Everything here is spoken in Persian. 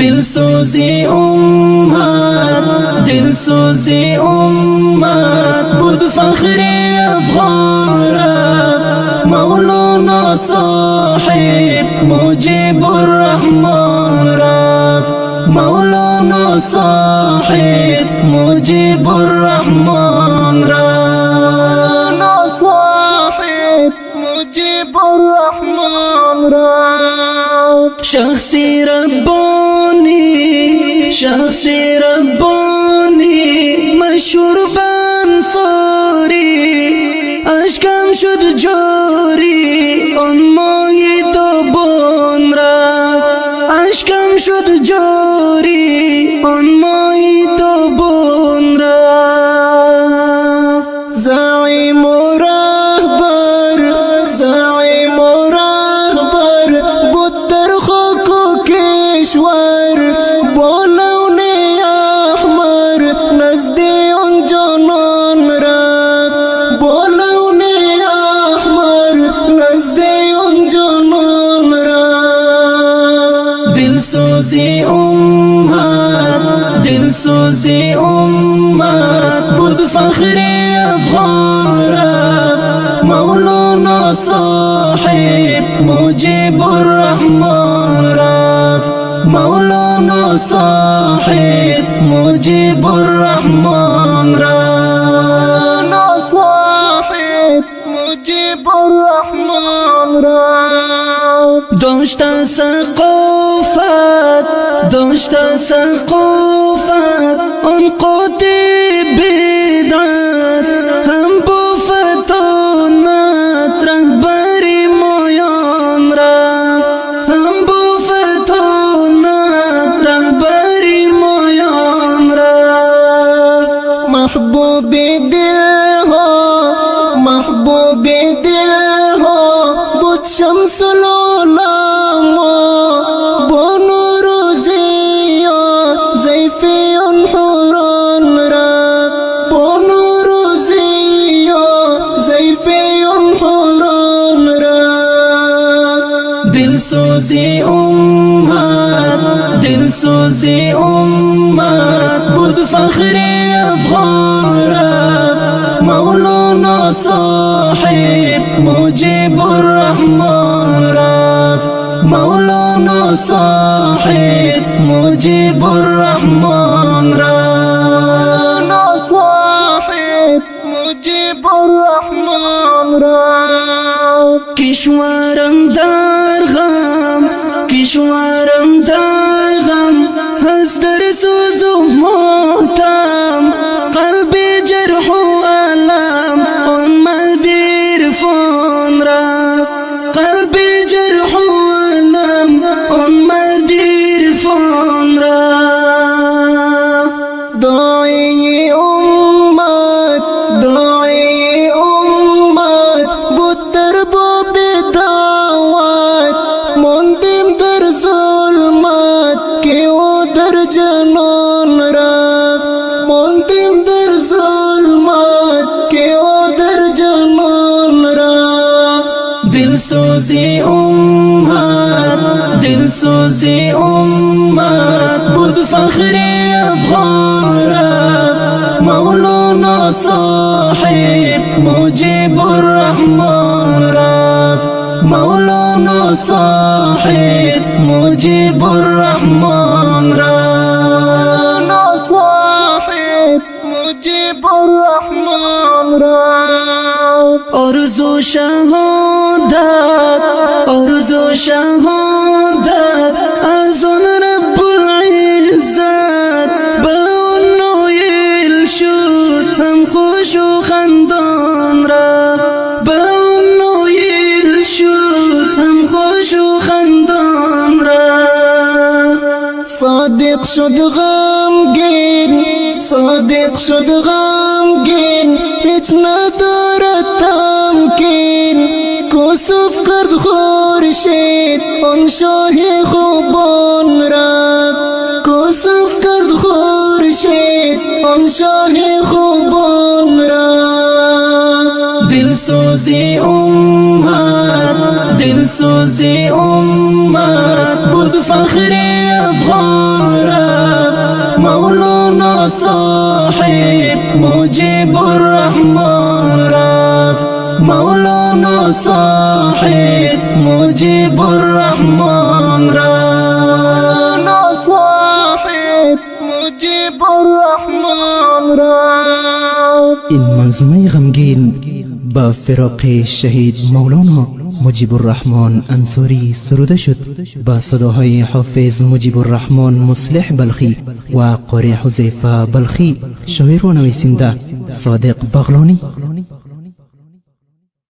دلسوزی امت، دلسوزی امت بود فخر افغان رفت مولانا صاحب مجیب الرحمن رفت مولانا صاحب مجیب الرحمن رفت مولانا صاحب مجیب الرحمن رفت شخصی ربانی شخصی ربانی مشهور بانصاری اشکم شد جاری آن ماهی تابان رفت اشکم شد جاری آن ماهی تابان رفت زعیم و رهبر زعیم و رهبر بود در خاک و کشور با لون احمر نزد آن جانان رفت با لون احمر نزد آن جانان رفت دلسوزی امت دلسوزی امت بود فخر افغان رفت مولانا صاحب مجیب الرحمن رفت مولانا صاحب مجیب الرحمن رفت مولانا صاحب مجیب الرحمن رفت داشت ثقافت داشت ثقافت آن قاطع بدعت هم با فتانت رهبری مایان رفت هم با فتانت رهبری مایان رفت محبوب دلها محبوب دلها بود شمس العلما با نور و ضیا زیفیان حوران رفت با نور و ضیا زیفیان حوران رفت دلسوزی امت دلسوزی امت بود فخر افغان رفت مولانا صاحب مجیب الرحمن رفت مولانا صاحب مجیب الرحمن رفت مولانا صاحب مجیب الرحمن رفت کشورم در غم کشورم در غم هست در سوز و ماتم قلب جرح و علم آن مدیر فان رفت قلب جرح و علم آن مدیر فان رفت داعی امت داعی امت بود در باب دعوت ماندیم در ظلمت که او در جنان رفت ماندیم در ظلمت که او در جنان رفت دلسوزی امت دلسوزی امت بود فخر افغان رفت مولانا صاحب مجیب الرحمن رفت مولانا صاحب مجیب الرحمن رفت مولانا صاحب مجیب الرحمن رفت آرزو شهادت آرزو شهادت از آن رب العزت به آن نایل شد هم خوش و خندان رفت به آن نایل شد هم خوش و خندان رفت صادق شد غمگین صادق شد غمگین هیچ ندارد تمکین کسوف کرد خورشید آن شاه خوبان رفت کسوف کرد خورشید آن شاه خوبان رفت دلسوزی امت دلسوزی امت بود فخر افغان رفت مولانا صاحب مجيب الرحمن رفت مولانا صاحب مجيب الرحمن رفت صاحب مجيب الرحمن رفت. این منظومه غمگین با فراق شهید مولانا مجیب الرحمن انصاری سروده شد با صداهای حافظ مجیب الرحمن مصلح بلخی و قاری حذیفه بلخی، شاعر و نویسنده صادق بغلانی.